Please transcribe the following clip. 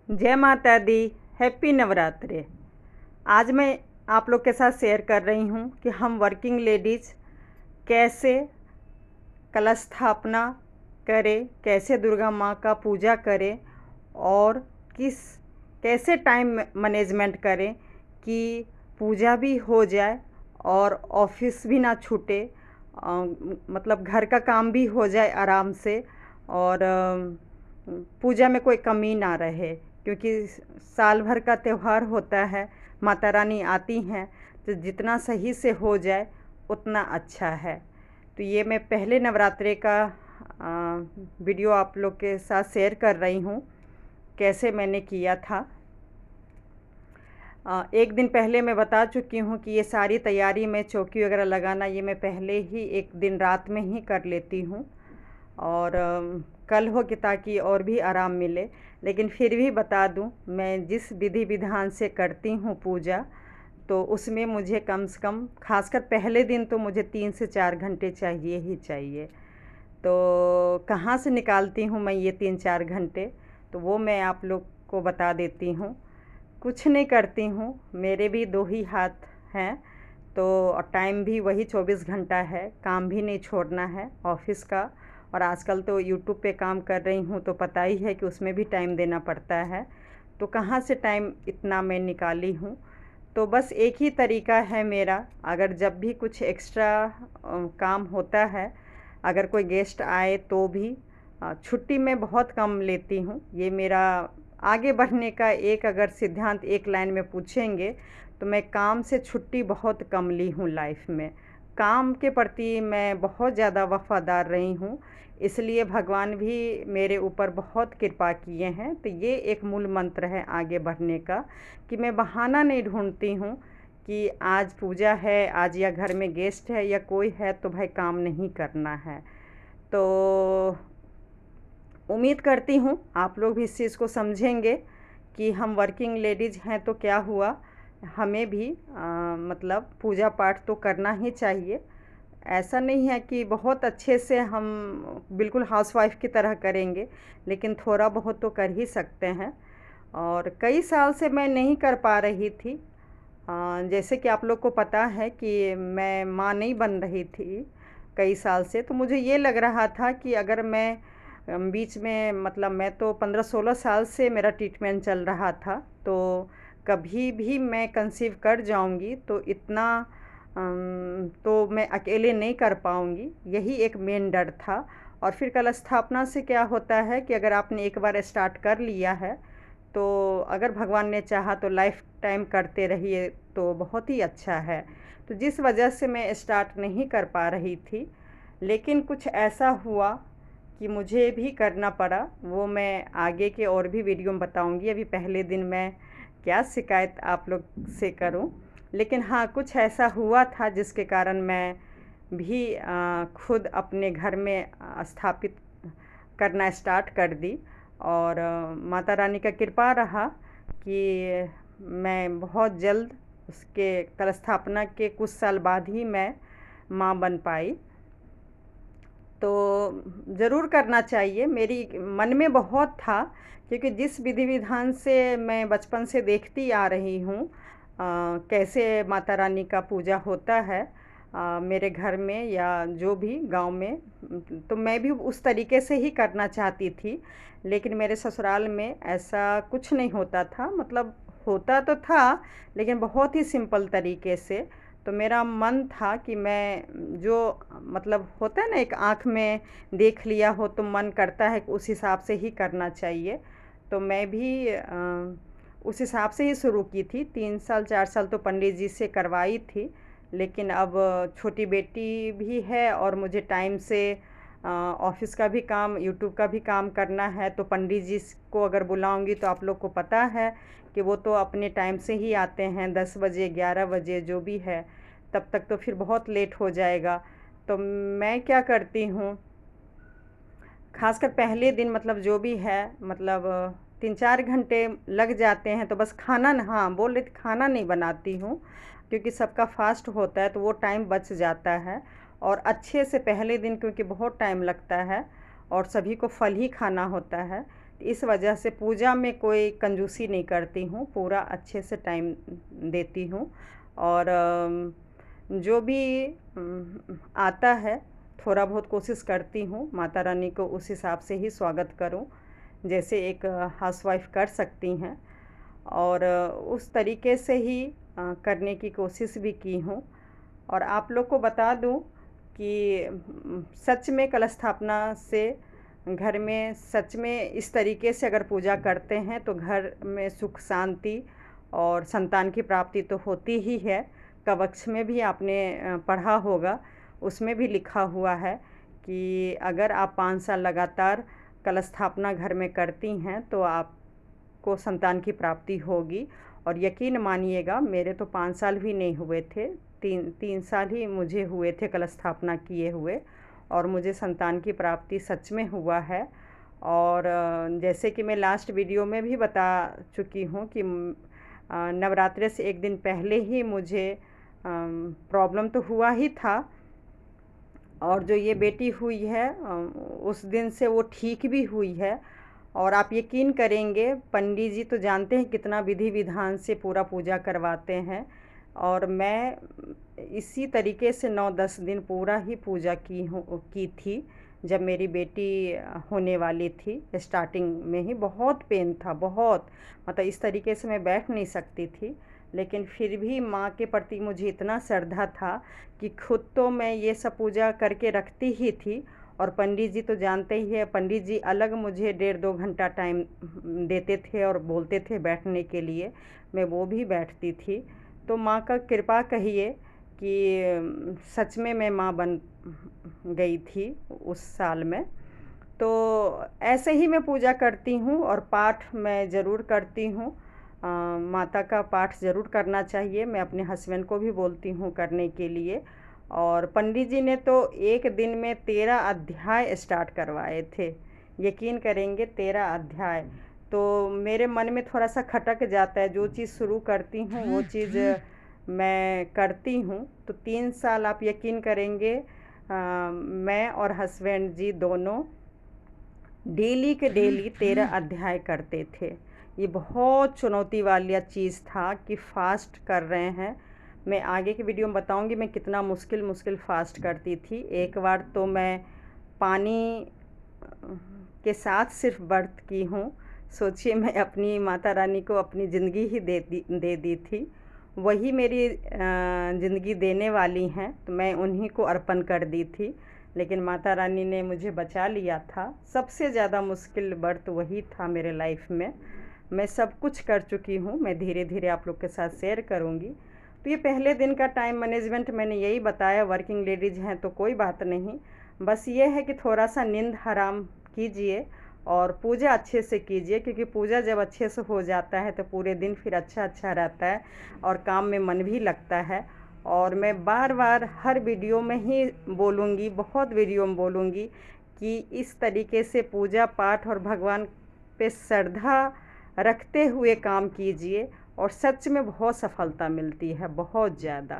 जय माता दी। हैप्पी नवरात्रि। आज मैं आप लोग के साथ शेयर कर रही हूँ कि हम वर्किंग लेडीज़ कैसे कलश स्थापना करें, कैसे दुर्गा माँ का पूजा करें और किस कैसे टाइम मैनेजमेंट करें कि पूजा भी हो जाए और ऑफिस भी ना छूटे, मतलब घर का काम भी हो जाए आराम से और पूजा में कोई कमी ना रहे, क्योंकि साल भर का त्यौहार होता है। माता रानी आती हैं तो जितना सही से हो जाए उतना अच्छा है। तो ये मैं पहले नवरात्रे का वीडियो आप लोग के साथ शेयर कर रही हूँ, कैसे मैंने किया था। एक दिन पहले मैं बता चुकी हूँ कि ये सारी तैयारी में चौकी वगैरह लगाना ये मैं पहले ही एक दिन रात में ही कर लेती हूँ और कल हो कि ताकि और भी आराम मिले। लेकिन फिर भी बता दूँ, मैं जिस विधि विधान से करती हूँ पूजा, तो उसमें मुझे कम से कम खासकर पहले दिन तो मुझे 3 से 4 घंटे चाहिए ही चाहिए। तो कहाँ से निकालती हूँ मैं ये 3-4 घंटे, तो वो मैं आप लोग को बता देती हूँ। कुछ नहीं करती हूँ, मेरे भी 2 ही हाथ हैं, तो और टाइम भी वही 24 घंटा है। काम भी नहीं छोड़ना है ऑफ़िस का, और आजकल तो यूट्यूब पे काम कर रही हूँ तो पता ही है कि उसमें भी टाइम देना पड़ता है। तो कहाँ से टाइम इतना मैं निकाली हूँ। तो बस एक ही तरीका है मेरा, अगर जब भी कुछ एक्स्ट्रा काम होता है, अगर कोई गेस्ट आए तो भी छुट्टी मैं बहुत कम लेती हूँ। ये मेरा आगे बढ़ने का एक अगर सिद्धांत एक लाइन में पूछेंगे तो मैं काम से छुट्टी बहुत कम ली हूँ लाइफ में। काम के प्रति मैं बहुत ज़्यादा वफ़ादार रही हूँ, इसलिए भगवान भी मेरे ऊपर बहुत कृपा किए हैं। तो ये एक मूल मंत्र है आगे बढ़ने का, कि मैं बहाना नहीं ढूँढती हूँ कि आज पूजा है, आज या घर में गेस्ट है या कोई है तो भाई काम नहीं करना है। तो उम्मीद करती हूँ आप लोग भी इस चीज़ को समझेंगे कि हम वर्किंग लेडीज़ हैं तो क्या हुआ, हमें भी मतलब पूजा पाठ तो करना ही चाहिए। ऐसा नहीं है कि बहुत अच्छे से हम बिल्कुल हाउसवाइफ़ की तरह करेंगे, लेकिन थोड़ा बहुत तो कर ही सकते हैं। और कई साल से मैं नहीं कर पा रही थी। जैसे कि आप लोग को पता है कि मैं माँ नहीं बन रही थी कई साल से, तो मुझे ये लग रहा था कि अगर मैं बीच में, मतलब मैं तो 15-16 साल से मेरा ट्रीटमेंट चल रहा था, तो कभी भी मैं कंसीव कर जाऊंगी तो इतना तो मैं अकेले नहीं कर पाऊंगी, यही एक मेन डर था। और फिर कल स्थापना से क्या होता है कि अगर आपने एक बार स्टार्ट कर लिया है तो अगर भगवान ने चाहा तो लाइफ टाइम करते रहिए तो बहुत ही अच्छा है। तो जिस वजह से मैं स्टार्ट नहीं कर पा रही थी, लेकिन कुछ ऐसा हुआ कि मुझे भी करना पड़ा। वो मैं आगे के और भी वीडियो में बताऊंगी। अभी पहले दिन मैं क्या शिकायत आप लोग से करूं, लेकिन हाँ, कुछ ऐसा हुआ था जिसके कारण मैं भी खुद अपने घर में स्थापित करना स्टार्ट कर दी। और माता रानी का कृपा रहा कि मैं बहुत जल्द उसके कल स्थापना के कुछ साल बाद ही मैं माँ बन पाई। तो ज़रूर करना चाहिए, मेरी मन में बहुत था, क्योंकि जिस विधि विधान से मैं बचपन से देखती आ रही हूँ कैसे माता रानी का पूजा होता है मेरे घर में या जो भी गांव में, तो मैं भी उस तरीके से ही करना चाहती थी। लेकिन मेरे ससुराल में ऐसा कुछ नहीं होता था, मतलब होता तो था लेकिन बहुत ही सिंपल तरीके से। तो मेरा मन था कि मैं जो, मतलब होता है ना, एक आँख में देख लिया हो तो मन करता है कि उस हिसाब से ही करना चाहिए। तो मैं भी उस हिसाब से ही शुरू की थी। 3 साल 4 साल तो पंडित जी से करवाई थी, लेकिन अब छोटी बेटी भी है और मुझे टाइम से ऑफिस का भी काम, यूट्यूब का भी काम करना है। तो पंडित जी को अगर बुलाऊंगी तो आप लोग को पता है कि वो तो अपने टाइम से ही आते हैं, 10 बजे 11 बजे जो भी है, तब तक तो फिर बहुत लेट हो जाएगा। तो मैं क्या करती हूँ, खासकर पहले दिन, मतलब जो भी है, मतलब 3-4 घंटे लग जाते हैं तो बस खाना न, हाँ बोल रही थी, खाना नहीं बनाती हूँ क्योंकि सबका फास्ट होता है तो वो टाइम बच जाता है। और अच्छे से पहले दिन, क्योंकि बहुत टाइम लगता है और सभी को फल ही खाना होता है, इस वजह से पूजा में कोई कंजूसी नहीं करती हूँ, पूरा अच्छे से टाइम देती हूँ। और जो भी आता है थोड़ा बहुत कोशिश करती हूँ माता रानी को उस हिसाब से ही स्वागत करूँ जैसे एक हाउसवाइफ कर सकती हैं, और उस तरीके से ही करने की कोशिश भी की हूँ। और आप लोग को बता दूँ कि सच में कलश स्थापना से घर में सच में इस तरीके से अगर पूजा करते हैं तो घर में सुख शांति और संतान की प्राप्ति तो होती ही है। कवच में भी आपने पढ़ा होगा, उसमें भी लिखा हुआ है कि अगर आप 5 साल लगातार कलश स्थापना घर में करती हैं तो आपको संतान की प्राप्ति होगी। और यकीन मानिएगा, मेरे तो 5 साल भी नहीं हुए थे, तीन साल ही मुझे हुए थे कलश स्थापना किए हुए, और मुझे संतान की प्राप्ति सच में हुआ है। और जैसे कि मैं लास्ट वीडियो में भी बता चुकी हूँ कि नवरात्रि से एक दिन पहले ही मुझे प्रॉब्लम तो हुआ ही था, और जो ये बेटी हुई है उस दिन से वो ठीक भी हुई है। और आप यकीन करेंगे, पंडित जी तो जानते हैं कितना विधि विधान से पूरा पूजा करवाते हैं, और मैं इसी तरीके से 9-10 दिन पूरा ही पूजा की थी। जब मेरी बेटी होने वाली थी स्टार्टिंग में ही बहुत पेन था, बहुत, मतलब इस तरीके से मैं बैठ नहीं सकती थी, लेकिन फिर भी माँ के प्रति मुझे इतना श्रद्धा था कि खुद तो मैं ये सब पूजा करके रखती ही थी। और पंडित जी तो जानते ही है, पंडित जी अलग मुझे 1.5-2 घंटा टाइम देते थे और बोलते थे बैठने के लिए, मैं वो भी बैठती थी। तो माँ का कृपा कहिए कि सच में मैं माँ बन गई थी उस साल में। तो ऐसे ही मैं पूजा करती हूँ, और पाठ मैं ज़रूर करती हूँ। माता का पाठ ज़रूर करना चाहिए, मैं अपने हस्बैंड को भी बोलती हूँ करने के लिए। और पंडित जी ने तो एक दिन में 13 अध्याय स्टार्ट करवाए थे, यकीन करेंगे 13 अध्याय। तो मेरे मन में थोड़ा सा खटक जाता है, जो चीज़ शुरू करती हूँ वो चीज़ मैं करती हूँ। तो 3 साल आप यकीन करेंगे मैं और हस्बैंड जी दोनों डेली के डेली 13 अध्याय करते थे। ये बहुत चुनौती वाली चीज़ था कि फ़ास्ट कर रहे हैं। मैं आगे की वीडियो में बताऊंगी मैं कितना मुश्किल फ़ास्ट करती थी। एक बार तो मैं पानी के साथ सिर्फ व्रत की हूँ। सोचिए, मैं अपनी माता रानी को अपनी ज़िंदगी ही दे दी थी, वही मेरी ज़िंदगी देने वाली हैं, तो मैं उन्हीं को अर्पण कर दी थी। लेकिन माता रानी ने मुझे बचा लिया था। सबसे ज़्यादा मुश्किल व्रत वही था मेरे लाइफ में। मैं सब कुछ कर चुकी हूँ, मैं धीरे धीरे आप लोग के साथ शेयर करूँगी। तो ये पहले दिन का टाइम मैनेजमेंट मैंने यही बताया, वर्किंग लेडीज़ हैं तो कोई बात नहीं, बस ये है कि थोड़ा सा नींद हराम कीजिए और पूजा अच्छे से कीजिए, क्योंकि पूजा जब अच्छे से हो जाता है तो पूरे दिन फिर अच्छा रहता है और काम में मन भी लगता है। और मैं बार बार हर वीडियो में ही बोलूँगी, बहुत वीडियो में बोलूँगी कि इस तरीके से पूजा पाठ और भगवान पे श्रद्धा रखते हुए काम कीजिए, और सच में बहुत सफलता मिलती है, बहुत ज़्यादा।